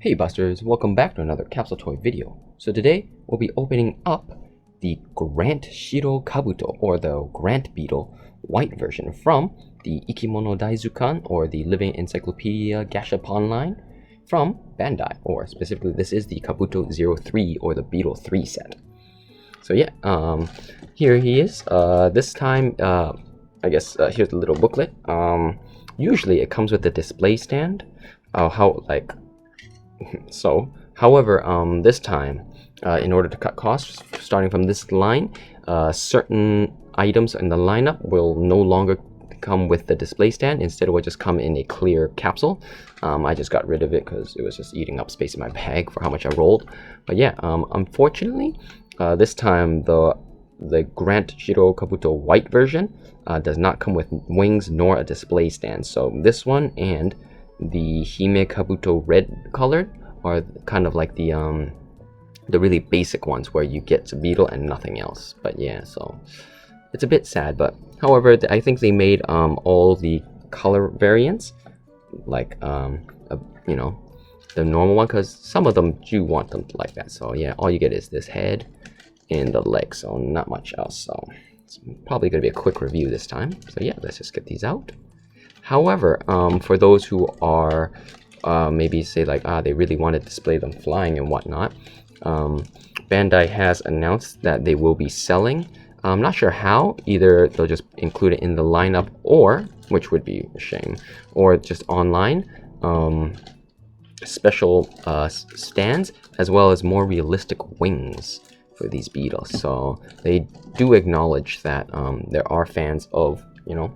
Hey Busters, welcome back to another capsule toy video. So today we'll be opening up the Grant Kabuto, or the Grant Beetle white version from the IkimonoZukan, or the Living Encyclopedia Gashapon line from Bandai, or specifically this is the Kabuto 03 or the Beetle 3 set. So yeah, here he is. This time, I guess here's the little booklet. Usually it comes with the display stand. However, this time, in order to cut costs, starting from this line, certain items in the lineup will no longer come with the display stand. Instead, it will just come in a clear capsule. I just got rid of it because it was just eating up space in my bag for how much I rolled. But yeah, unfortunately, this time the Grant Kabuto white version does not come with wings nor a display stand. So this one and the Hime Kabuto red colored are kind of like the really basic ones where you get a beetle and nothing else. But yeah, so it's a bit sad. But however, I think they made all the color variants like you know, the normal one, because some of them do want them like that. So yeah, all you get is this head and the legs, so not much else. So it's probably gonna be a quick review this time. So yeah, let's just get these out. However, for those who are maybe say like, they really want to display them flying and whatnot, Bandai has announced that they will be selling. I'm not sure how. Either they'll just include it in the lineup, or, which would be a shame, or just online, special stands, as well as more realistic wings for these beetles. So they do acknowledge that there are fans of, you know,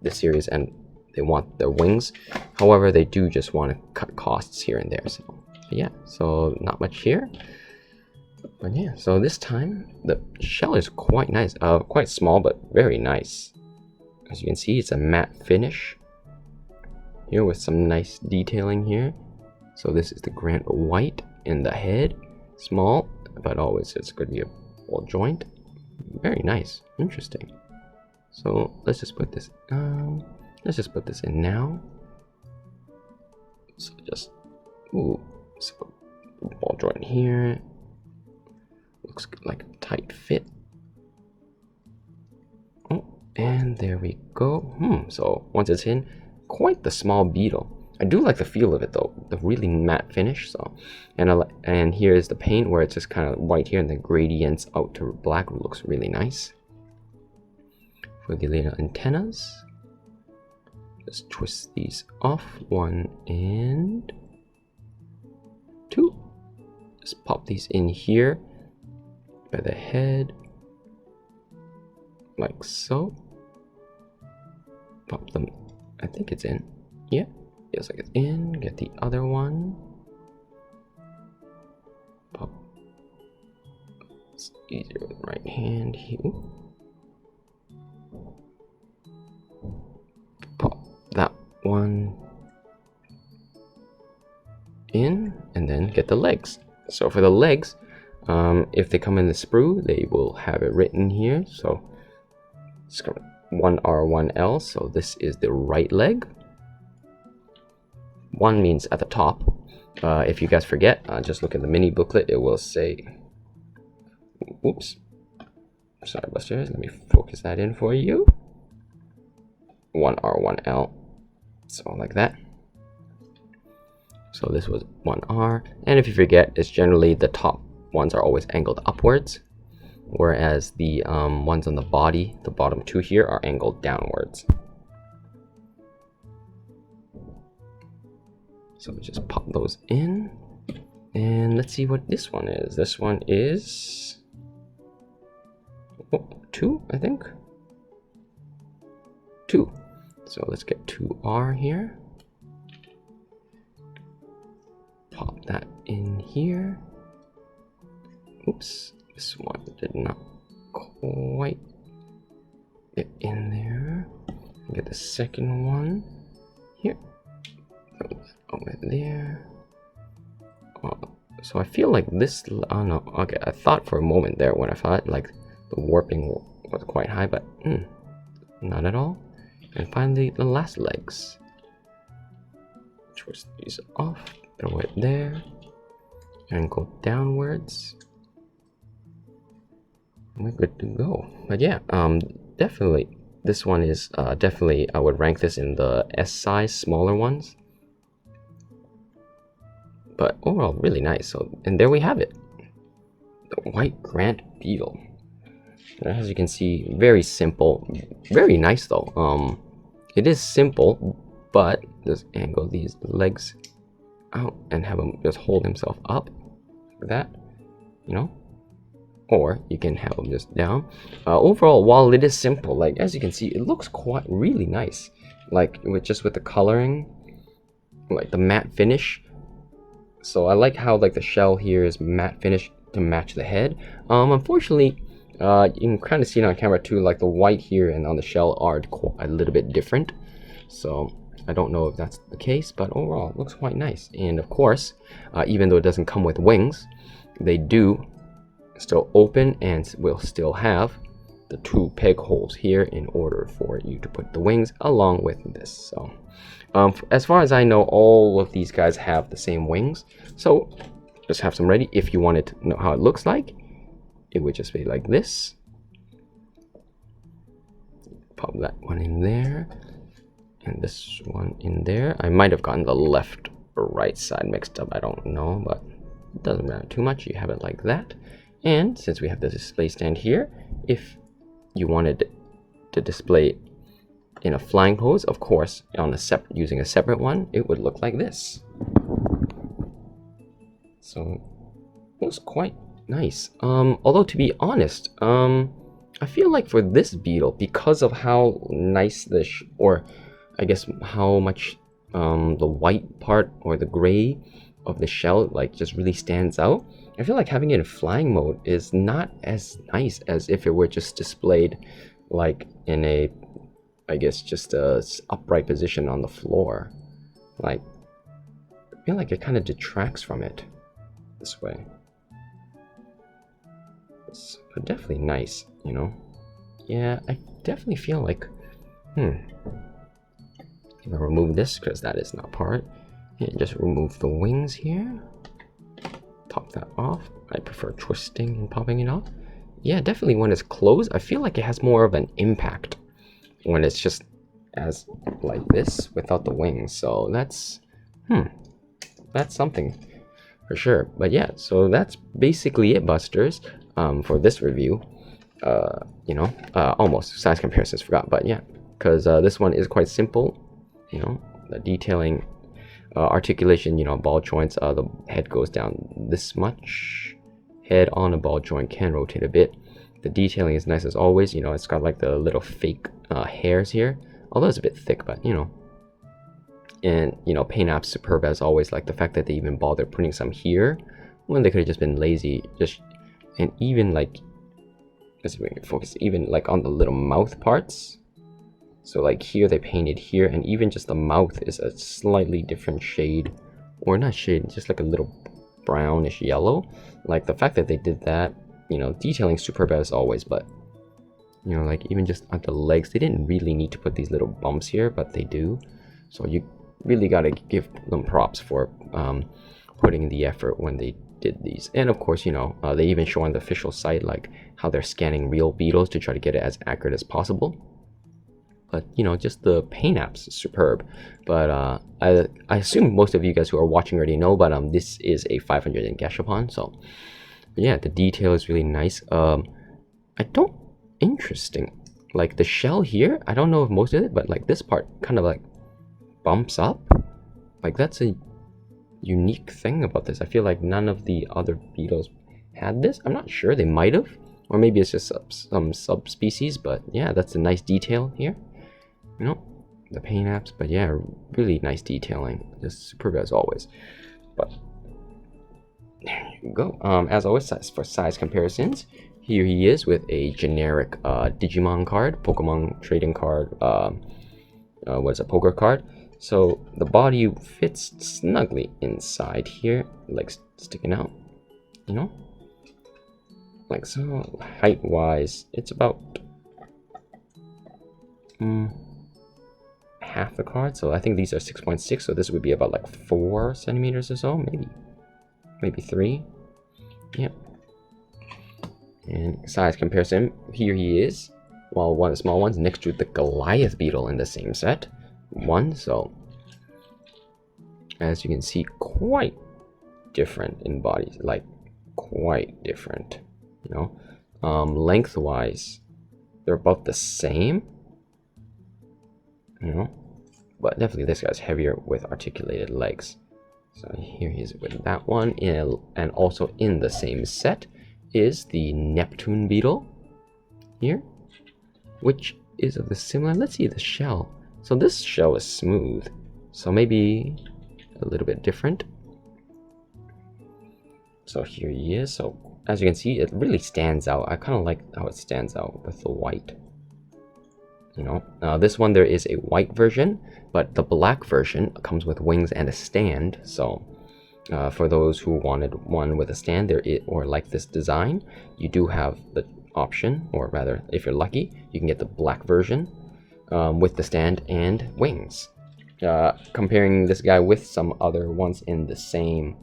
the series and they want their wings. However, they do just want to cut costs here and there. So yeah, so not much here. But yeah, so this time the shell is quite nice, quite small but very nice. As you can see, it's a matte finish here with some nice detailing here. So this is the Grant White in the head, small, but always it's going to be a ball joint. Very nice, interesting. So let's just put this in now. So just, let's put the ball joint here. Looks like a tight fit. Oh, and there we go. So once it's in, quite the small beetle. I do like the feel of it though, the really matte finish. So, and here is the paint where it's just kind of white here, and the gradients out to black looks really nice. For the little antennas, just twist these off, 1 and 2. Just pop these in here by the head, like so. Pop them, I think it's in. Yeah, feels like it's in. Get the other one. Pop. It's easier with the right hand here. Pop that one in, and then get the legs. So for the legs, if they come in the sprue, they will have it written here. So it's 1R, 1L. So this is the right leg. 1 means at the top. If you guys forget, just look at the mini booklet. It will say, oops, sorry Busters, let me focus that in for you. 1R, 1L. So like that. So this was 1R, and if you forget, it's generally the top ones are always angled upwards, whereas the ones on the body, the bottom 2 here, are angled downwards. So we just pop those in, and let's see what this one is. This one is 2, I think. 2. So let's get 2R here. Pop that in here. Oops, this one did not quite get in there. Get the second one here. Over there. So I feel like this, oh no, okay, I thought for a moment there when I thought like the warping was quite high, but not at all. And finally, the last legs. Twist these off. throw it there, and go downwards. We're good to go. But yeah, definitely this one is definitely, I would rank this in the S size, smaller ones. But overall, really nice. So, and there we have it, the white Grant Beetle. As you can see, very simple, very nice though. It is simple, but just angle these legs out and have him just hold himself up like that, you know. Or you can have them just down. Overall, while it is simple, like as you can see, it looks quite really nice. Like with the coloring, like the matte finish. So I like how like the shell here is matte finish to match the head. Unfortunately, you can kind of see it on camera too. Like the white here and on the shell are a little bit different. So I don't know if that's the case, but overall, it looks quite nice. And of course, even though it doesn't come with wings, they do still open and will still have the 2 peg holes here in order for you to put the wings along with this. So as far as I know, all of these guys have the same wings, so just have some ready. If you wanted to know how it looks like, it would just be like this. Pop that one in there and this one in there. I might have gotten the left or right side mixed up, I don't know, but it doesn't matter too much. You have it like that. And since we have the display stand here, if you wanted to display in a flying pose, of course, on using a separate one, it would look like this. So it was quite nice. Although to be honest, I feel like for this beetle, because of how nice or I guess how much the white part or the gray of the shell like just really stands out, I feel like having it in flying mode is not as nice as if it were just displayed like in a, I guess, just a upright position on the floor. Like, I feel like it kind of detracts from it this way. It's definitely nice, you know? Yeah, I definitely feel like, I'm gonna remove this because that is not part. And just remove the wings here. Pop that off. I prefer twisting and popping it off. Yeah, definitely when it's closed, I feel like it has more of an impact when it's just as like this without the wings. So that's something for sure. But yeah, so that's basically it, Busters, for this review. You know, almost size comparisons forgot, but yeah, because this one is quite simple. You know, the detailing, articulation, you know, ball joints, the head goes down this much. Head on a ball joint can rotate a bit. The detailing is nice as always. You know, it's got like the little fake hairs here, although it's a bit thick, but you know. And you know, paint apps superb as always. Like the fact that they even bothered putting some here when they could have just been lazy. And even like, let's see if we can focus, even like on the little mouth parts. So like here they painted here, and even just the mouth is a slightly different shade, or not shade, just like a little brownish yellow. Like the fact that they did that, you know, detailing superb as always, but you know, like even just on the legs, they didn't really need to put these little bumps here, but they do. So you really gotta give them props for putting in the effort when they did these. And of course, you know, they even show on the official site like how they're scanning real beetles to try to get it as accurate as possible. But you know, just the paint apps is superb. But I assume most of you guys who are watching already know, but this is a 500 in Gashapon, so yeah, the detail is really nice. Interesting, like the shell here, I don't know if most of it, but like this part kind of like bumps up. Like that's a unique thing about this. I feel like none of the other beetles had this. I'm not sure, they might have, or maybe it's just some subspecies, but yeah, that's a nice detail here. You know, the paint apps, but yeah, really nice detailing, just superb as always. But there you go. As always, for size comparisons, here he is with a generic Digimon card, Pokemon trading card, what's a poker card. So the body fits snugly inside here, legs sticking out, you know, like so. Height wise, it's about half the card. So I think these are 6.6. So this would be about like 4 centimeters or so, maybe 3. Yep. And size comparison, here he is. Well, one of the small ones next to the Goliath Beetle in the same set. So as you can see, quite different in bodies, like quite different, you know. Lengthwise, they're about the same, you know, but definitely this guy's heavier with articulated legs. So here he is with that one, and also in the same set is the Neptune Beetle here, which is of the similar. Let's see the shell. So this shell is smooth, so maybe a little bit different. So here he is. So as you can see, it really stands out. I kind of like how it stands out with the white. You know, this one there is a white version, but the black version comes with wings and a stand. So for those who wanted one with a stand or like this design, you do have the option, or rather, if you're lucky, you can get the black version with the stand and wings. Comparing this guy with some other ones in the same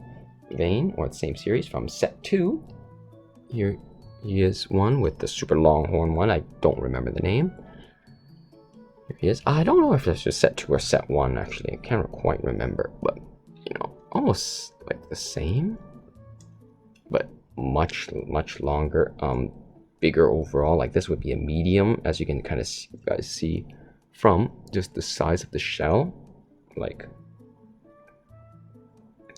vein or the same series from set 2, here he is one with the super long horn one. I don't remember the name. Here he is. I don't know if this is set 2 or set 1 actually. I can't quite remember, but you know, almost like the same, but much longer, bigger overall. Like this would be a medium, as you can kind of guys see from just the size of the shell. Like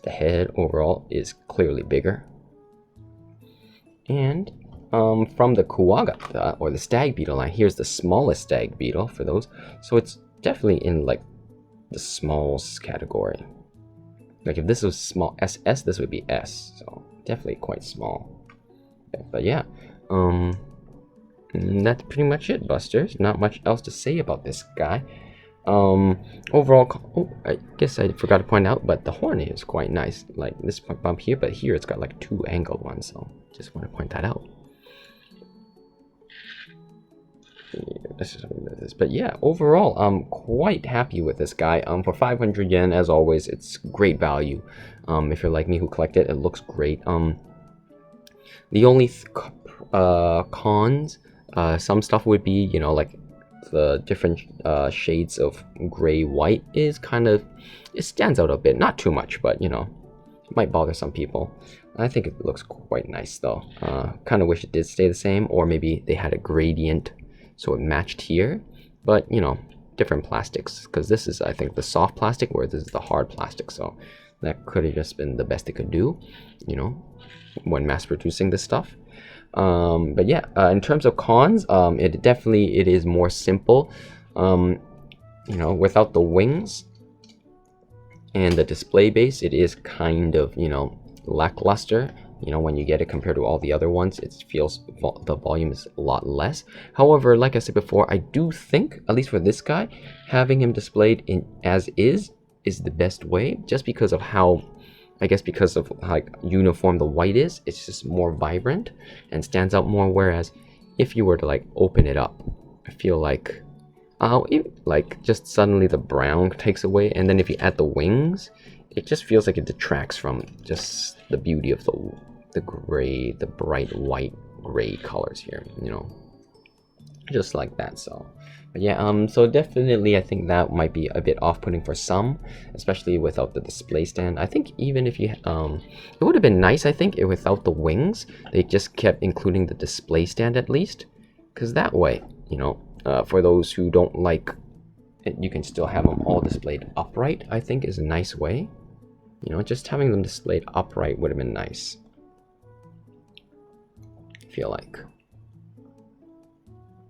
the head overall is clearly bigger. And from the Kuwagata or the stag beetle line, here's the smallest stag beetle for those. So it's definitely in like the smalls category. Like if this was small SS, this would be S. So definitely quite small. But yeah, that's pretty much it, Busters. Not much else to say about this guy. Overall, oh, I guess I forgot to point out, but the horn is quite nice. Like this bump here, but here it's got like 2 angled ones. So just want to point that out. But yeah, overall, I'm quite happy with this guy. For 500 yen, as always, it's great value. If you're like me who collect it, it looks great. The only cons, some stuff would be, you know, like the different shades of gray white is kind of, it stands out a bit, not too much, but you know, it might bother some people. I think it looks quite nice though. Kind of wish it did stay the same, or maybe they had a gradient so it matched here, but you know, different plastics, because this is, I think, the soft plastic, where this is the hard plastic. So that could have just been the best they could do, you know, when mass producing this stuff. But yeah, in terms of cons, it is more simple, you know, without the wings and the display base. It is kind of, you know, lackluster. You know, when you get it compared to all the other ones, it feels the volume is a lot less. However, like I said before, I do think, at least for this guy, having him displayed in as is the best way, just because of how, I guess because of how uniform the white is. It's just more vibrant and stands out more. Whereas if you were to like open it up, I feel like like just suddenly the brown takes away, and then if you add the wings, it just feels like it detracts from just the beauty of the gray, the bright white gray colors here, you know, just like that. So but yeah, so definitely I think that might be a bit off-putting for some, especially without the display stand. I think even if you it would have been nice, I think, if without the wings they just kept including the display stand at least, because that way, you know, for those who don't like it, you can still have them all displayed upright. I think is a nice way. You know, just having them displayed upright would have been nice, I feel like.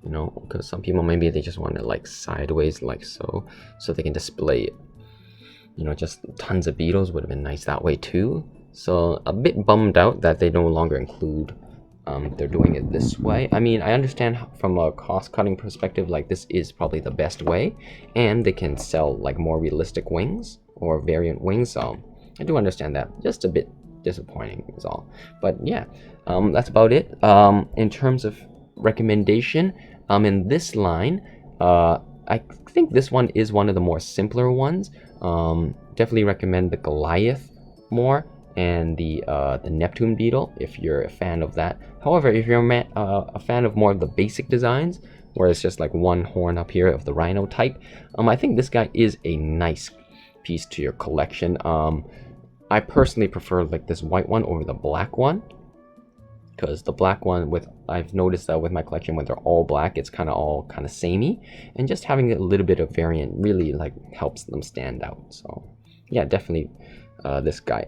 You know, because some people, maybe they just want it like sideways, like so they can display it. You know, just tons of beetles would have been nice that way too. So a bit bummed out that they no longer include, they're doing it this way. I mean, I understand from a cost-cutting perspective, like this is probably the best way, and they can sell like more realistic wings or variant wings, so I do understand that. Just a bit disappointing is all. But yeah, that's about it. In terms of recommendation, in this line, I think this one is one of the more simpler ones. Definitely recommend the Goliath more, and the Neptune Beetle if you're a fan of that. However, if you're a fan of more of the basic designs, where it's just like one horn up here of the Rhino type, I think this guy is a nice piece to your collection. I personally prefer like this white one over the black one, because the black one, I've noticed that with my collection when they're all black, it's all kind of samey, and just having a little bit of variant really like helps them stand out. So yeah, definitely this guy.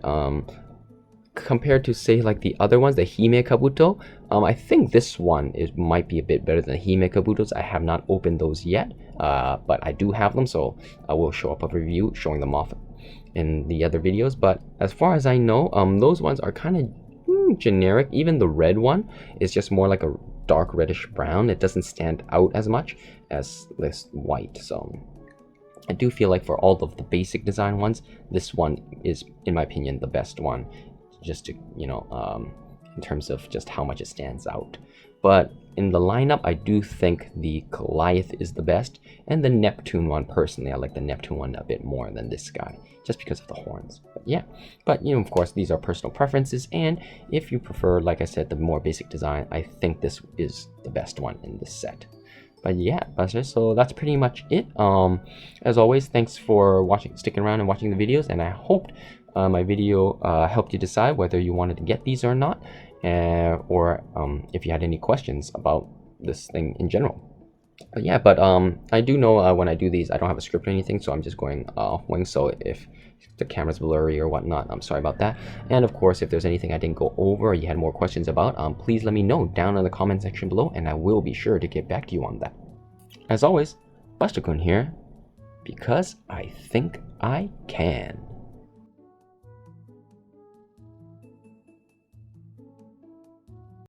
Compared to say like the other ones, the Hime Kabuto, I think this one might be a bit better than the Hime Kabutos. I have not opened those yet, but I do have them, so I will show up a review showing them off in the other videos. But as far as I know, those ones are kind of generic. Even the red one is just more like a dark reddish brown. It doesn't stand out as much as this white. So I do feel like for all of the basic design ones, this one is, in my opinion, the best one, just to, you know, in terms of just how much it stands out. But in the lineup, I do think the Goliath is the best, and the Neptune one, personally, I like the Neptune one a bit more than this guy, just because of the horns. But yeah, but you know, of course, these are personal preferences, and if you prefer, like I said, the more basic design, I think this is the best one in this set. But yeah, Buster, so that's pretty much it. As always, thanks for sticking around and watching the videos, and I hoped my video helped you decide whether you wanted to get these or not, or if you had any questions about this thing in general. But yeah, I do know when I do these, I don't have a script or anything, so I'm just going off wing. So if the camera's blurry or whatnot, I'm sorry about that. And of course, if there's anything I didn't go over or you had more questions about, please let me know down in the comment section below, and I will be sure to get back to you on that. As always, Buster-kun here, because I think I can.